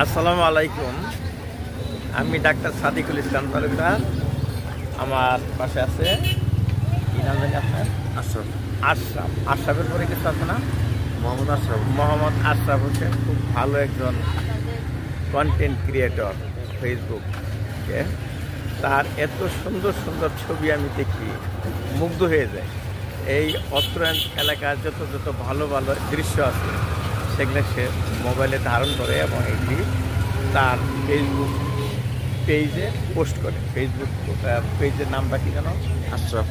আসসালামু আলাইকুম। আমি ডাক্তার সাদিকুল ইসলাম তালুকদার। আমার পাশে আছে কি নাম জানি আপনার? আশরাফ। আশরাফের পরে কিছু আছে না? মোহাম্মদ আশরাফ হচ্ছে খুব ভালো একজন কন্টেন্ট ক্রিয়েটর ফেসবুকে। তার এত সুন্দর সুন্দর ছবি আমি দেখি, মুগ্ধ হয়ে যায়। এই অত্র এলাকার যত যত ভালো ভালো দৃশ্য আছে সেগুলো সে মোবাইলে ধারণ করে এবং এটি তার ফেসবুক পেজে পোস্ট করে। ফেসবুক পেজের নামটা কি জানো? আশরাফ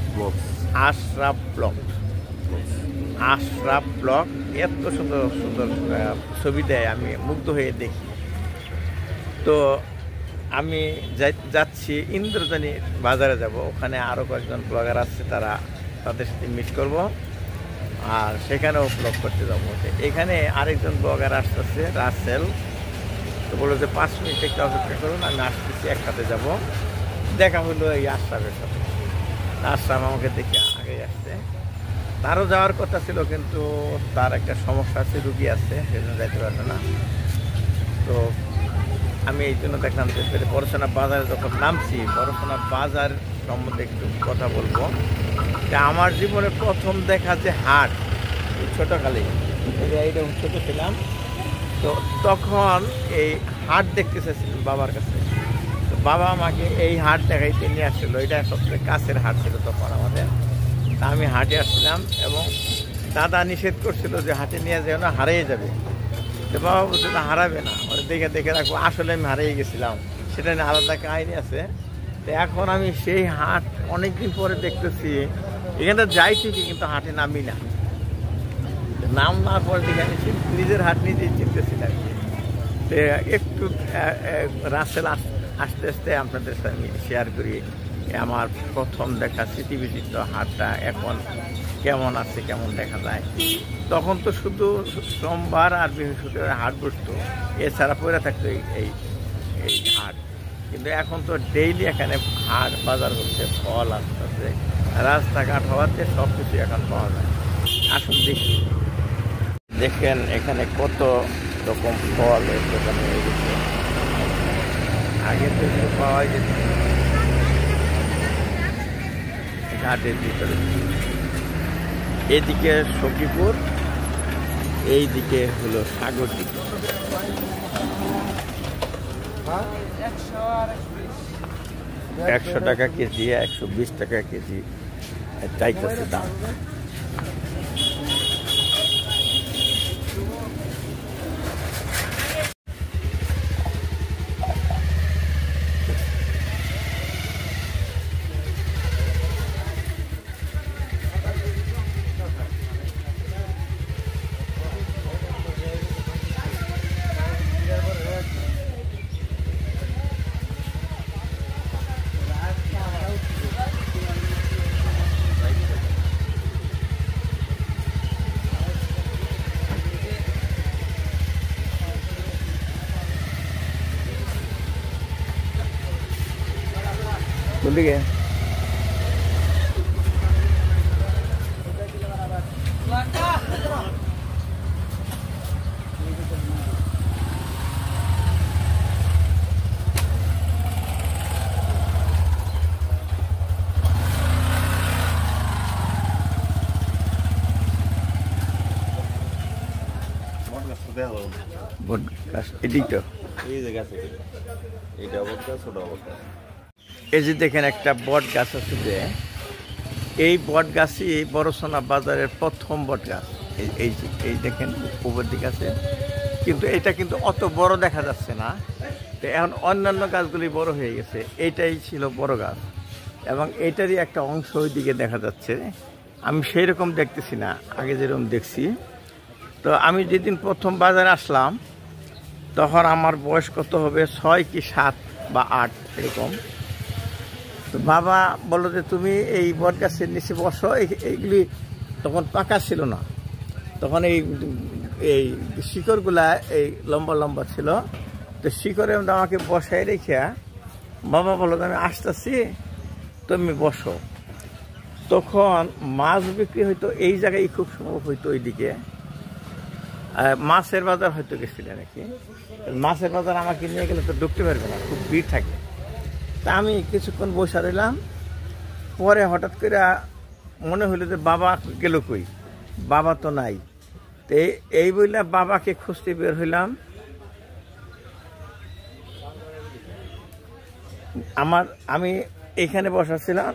ব্লগ। এত সুন্দর সুন্দর ছবি দেয়, আমি মুগ্ধ হয়ে দেখি। তো আমি যাচ্ছি ইন্দ্রজানী বাজারে যাব, ওখানে আরও কয়েকজন ব্লগার আসছে, তাদের সাথে মিট করব আর সেখানেও ব্লগ করতে যাবো। এখানে আরেকজন ব্লগার আসতেছে, রাসেল। তো বললো যে 5 মিনিট একটু অপেক্ষা করুন, আমি আসতেছি, একসাথে যাব। দেখা হলো এই আশরাফের সাথে। আশরাফ আমাকে দেখে আগে আসছে। তারও যাওয়ার কথা ছিল, কিন্তু তার একটা সমস্যা আছে, রুগী আছে, সেজন্য যাইতে পারবে না। তো আমি এই জন্য দেখলাম যে পড়াশোনা বাজারে যখন নামছি, পড়াশোনা বাজার সম্বন্ধে একটু কথা বলবো। আমার জীবনে প্রথম দেখা যে হাট, ছোটোকালে এইটা ছোটো ছিলাম, তো তখন এই হাট দেখতে চাইছিলাম বাবার কাছে। তো বাবা আমাকে এই হাট দেখাইতে নিয়ে আসছিলো। এটা সবচেয়ে কাছের হাট ছিল তখন আমাদের। তা আমি হাটে আসছিলাম এবং দাদা নিষেধ করছিল যে হাটে নিয়ে যেও না, হারিয়ে যাবে। তো বাবা বলছে না, হারাবে না, ওরা দেখে দেখে রাখবো। আসলে আমি হারিয়ে গেছিলাম, সেটা নিয়ে আলাদা কাহিনী আছে। তো এখন আমি সেই হাট অনেকদিন পরে দেখতেছি। এখানটা যাই ঠিকই, কিন্তু হাটে নামি না। নাম না পরে দেখে আমি নিজের হাট নিজেই চিনতেছি আর কি। তো একটু রাসেল আস্তে আস্তে আপনাদের সাথে আমি শেয়ার করি আমার প্রথম দেখা স্মৃতিবিচিত্র হাটটা এখন কেমন আছে, কেমন দেখা যায়। তখন তো শুধু সোমবার আর বৃহস্পতিবার হাট বসতো, এছাড়া পড়ে থাকতো এই হাট। কিন্তু এখন তো ডেইলি এখানে হাট বাজার হচ্ছে, ফল আসতেছে, রাস্তাঘাট হওয়াতে সব কিছু এখন পাওয়া যায়। আসুন দেখি। দেখেন এখানে কত রকম ফল এর দোকানে হয়ে গেছে। আগে তো একটু পাওয়া যেত ঘাটের ভিতরে। এদিকে সখীপুর, এইদিকে হলো সাগরদ্বীপ। 100 টাকা কেজি, 120 টাকা কেজি চাইতেছে দাম। কোনদিকে? এই যে দেখেন একটা বট গাছ আছে, যে এই বট গাছই বড়সোনা বাজারের প্রথম বট গাছ। এই দেখেন উপর দিকে আছে, কিন্তু এটা কিন্তু অত বড় দেখা যাচ্ছে না। তো এখন অন্যান্য গাছগুলি বড় হয়ে গেছে, এইটাই ছিল বড় গাছ এবং এইটারই একটা অংশ ওইদিকে দেখা যাচ্ছে। আমি সেই রকম দেখতেছি না, আগে যেরকম দেখছি। তো আমি যেদিন প্রথম বাজারে আসলাম তখন আমার বয়স কত হবে, 6 কি 7 বা 8 এরকম। তো বাবা বললো যে তুমি এই বট গাছের নিচে বসো। এইগুলি তখন পাকা ছিল না, তখন এই শিকড়গুলা এই লম্বা লম্বা ছিল। তো শিকড়ে আমাকে বসায় রেখে বাবা বললো আমি আসতেছি, তুমি বসো। তখন মাছ বিক্রি হইতো এই জায়গায়, খুব সম্ভব হইতো ওইদিকে। মাছের বাজার হয়তো গেছিলেন নাকি, মাছের বাজার আমাকে নিয়ে গেলে তো ঢুকতে পারবে না, খুব ভিড় থাকে। তা আমি কিছুক্ষণ বসে রইলাম, পরে হঠাৎ করে মনে হলো যে বাবা গেল কই, বাবা তো নাই। তো এই বললে বাবাকে খুঁজতে বের হইলাম। আমি এখানে বসাছিলাম,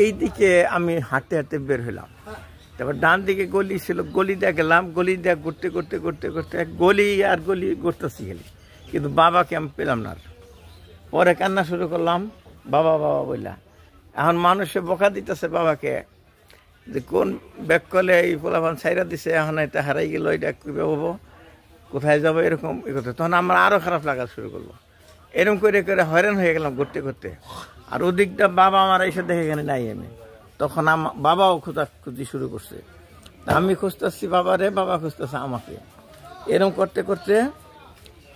এই দিকে আমি হাঁটতে হাঁটতে বের হইলাম। তারপর ডান দিকে গলি ছিল, গলি দিয়ে গেলাম, গলি দিয়ে ঘুরতে ঘুরতে ঘুরতে ঘুরতে গলি আর গলি ঘুরতেছি গেলি, কিন্তু বাবাকে আমি পেলাম না। পরে কান্না শুরু করলাম, বাবা বাবা বললা। এখন মানুষে বকা দিতেছে বাবাকে যে কোন ব্যাক করলে এই পোলাপান ছাইরা দিছে, এখন এটা হারাই গেল, এটা কীভাবে হবো, কোথায় যাবো, এরকম এ করতে। তখন আমার আরও খারাপ লাগা শুরু করলো। এরকম করে করে হয়রান হয়ে গেলাম ঘুরতে ঘুরতে। আর ওদিকটা বাবা আমার এসে দেখে এখানে নাই আমি, তখন বাবাও খোঁজাখুঁজি শুরু করছে। আমি খুঁজতেছি বাবারে, বাবা খুঁজতেছে আমাকে। এরকম করতে করতে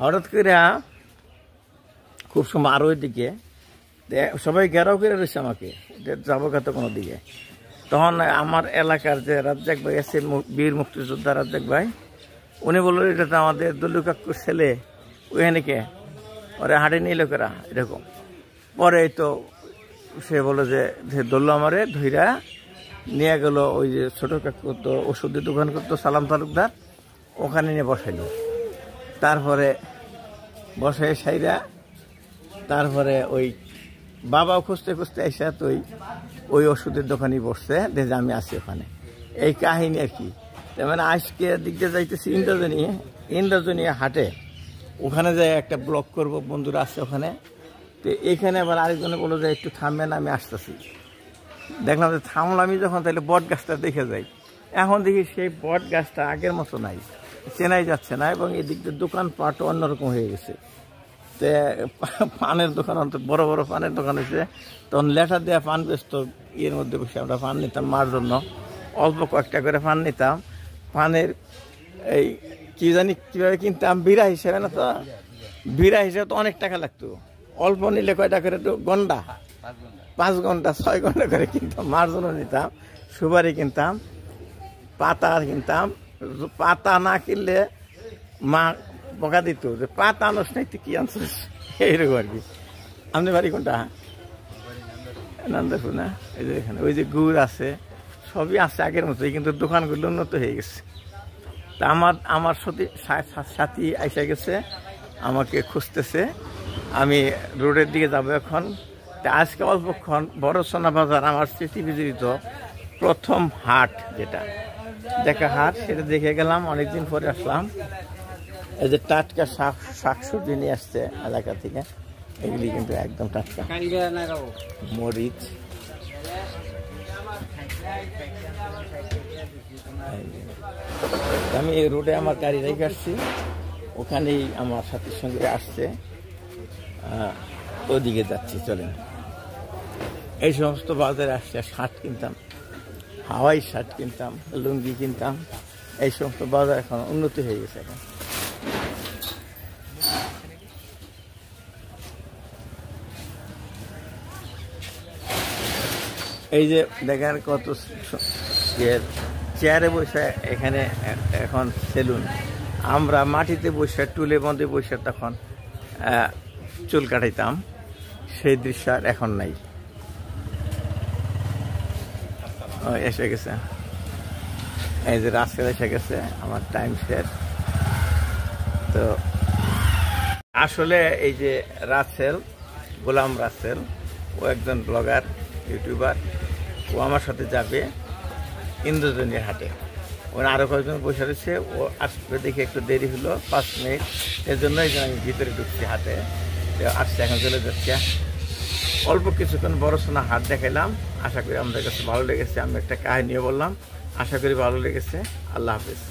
হঠাৎ করে খুব সময় আরও ওইদিকে সবাই ঘেরাও করে রয়েছে আমাকে, যাবো কত কোনো দিকে। তখন আমার এলাকার যে রাজ্জাক ভাই আছে, বীর মুক্তিযোদ্ধা রাজ্জাক ভাই, উনি বললো এটা তো আমাদের দলু কাকুর ছেলে, ওইখানে কে ওরা হাঁটে নিয়ে লোকেরা এরকম। পরে তো সে বললো যে দলু আমারে ধইরা নিয়ে গেল ওই যে ছোটো কাকু তো ওষুধের দোকান করতো সালাম তালুকদার, ওখানে নিয়ে বসাইল। তারপরে বসাই সাইরা তারপরে ওই বাবাও খুঁজতে খুঁজতে এসে তো ওই ওষুধের দোকানই বসছে, যে আমি আছি ওখানে। এই কাহিনী আর কি। তার মানে আজকে দিক দিয়ে যাইতেছি ইন্দ্রজনী হাটে, ওখানে যাই একটা ব্লগ করব, বন্ধুরা আছে ওখানে। তো এইখানে আবার আরেকজনে বললো যে একটু থামবেন, আমি আসতেছি। দেখলাম যে থামলামই যখন, তাহলে বট গাছটা দেখে যাই। এখন দেখি সেই বট গাছটা আগের মতো নাই, চেনাই যাচ্ছে না, এবং এই দিক দিয়ে দোকানপাটও অন্যরকম হয়ে গেছে। তো পানের দোকান, বড় বড় পানের দোকান হয়েছে। তখন লেটার দেওয়া পান বেচতো, এর মধ্যে বসে আমরা পান নিতাম মার জন্য, অল্প কয়েকটা করে পান নিতাম। পানের এই কি জানি কীভাবে কিনতাম, বিড়া হিসেবে না, তো বিড়া হিসেবে তো অনেক টাকা লাগতো। অল্প নিলে কয়টা করে তো ঘন্টা, 5 ঘন্টা 6 ঘন্টা করে কিনতাম, মার জন্য নিতাম। সুপারি কিনতাম, পাতা কিনতাম। পাতা না কিনলে মা বকা দিত যে পাতা আনস নাই, তুই কি আনছিস, এইরকম আর কি। আমাদের বাড়ি কোনটা? নন্দপুর না? এই যে এখানে ওই যে গুড় আছে, সবই আছে আগের মতোই, কিন্তু দোকানগুলো উন্নত হয়ে গেছে। তা আমার সাথী এসে গেছে, আমাকে খুঁজতেছে। আমি রোডের দিকে যাবো এখন। তা আজকে অল্পক্ষণ বড়সোনা বাজার, আমার স্মৃতি বিজড়িত প্রথম হাট, যেটা দেখা হাট, সেটা দেখে গেলাম। অনেকদিন পরে আসলাম। এই যে টাটকা শাকসবজি নিয়ে আসছে এলাকা থেকে, এগুলি কিন্তু একদম টাটকা। মরিচ, আমি এই রোডে আমার গাড়ি রেখে আসছি, ওখানেই আমার সাথীর সঙ্গে আসছে, ওদিকে যাচ্ছি। চলেন, এই সমস্ত বাজারে আসছে, শার্ট কিনতাম, হাওয়াই শার্ট কিনতাম, লুঙ্গি কিনতাম। এই সমস্ত বাজার এখন উন্নতি হয়ে গেছে। এখন এই যে দেখেন কত চেয়ারে বসে, এখানে এখন সেলুন। আমরা মাটিতে বসে, টুলে মধ্যে বসে তখন চুল কাটাইতাম, সেই দৃশ্য আর এখন নাই। এসে গেছে, এই যে রাস্তা এসে গেছে, আমার টাইম শেষ। তো আসলে এই যে রাসেল, গোলাম রাসেল, ও একজন ব্লগার, ইউটিউবার। ও আমার সাথে যাবে ইন্দ্রজনীর হাটে। ওরা আরও কয়েকজন বসে রয়েছে, ও আসবে দেখে একটু দেরি হলো 5 মিনিট, এর জন্যই আমি ভিতরে ঢুকছি হাটে। আসছে, এখন চলে যাচ্ছে। অল্প কিছুক্ষণ বড়সোনা হাট দেখাইলাম, আশা করি আমাদের কাছে ভালো লেগেছে। আমি একটা কাহিনীও বললাম, আশা করি ভালো লেগেছে। আল্লাহ হাফেজ।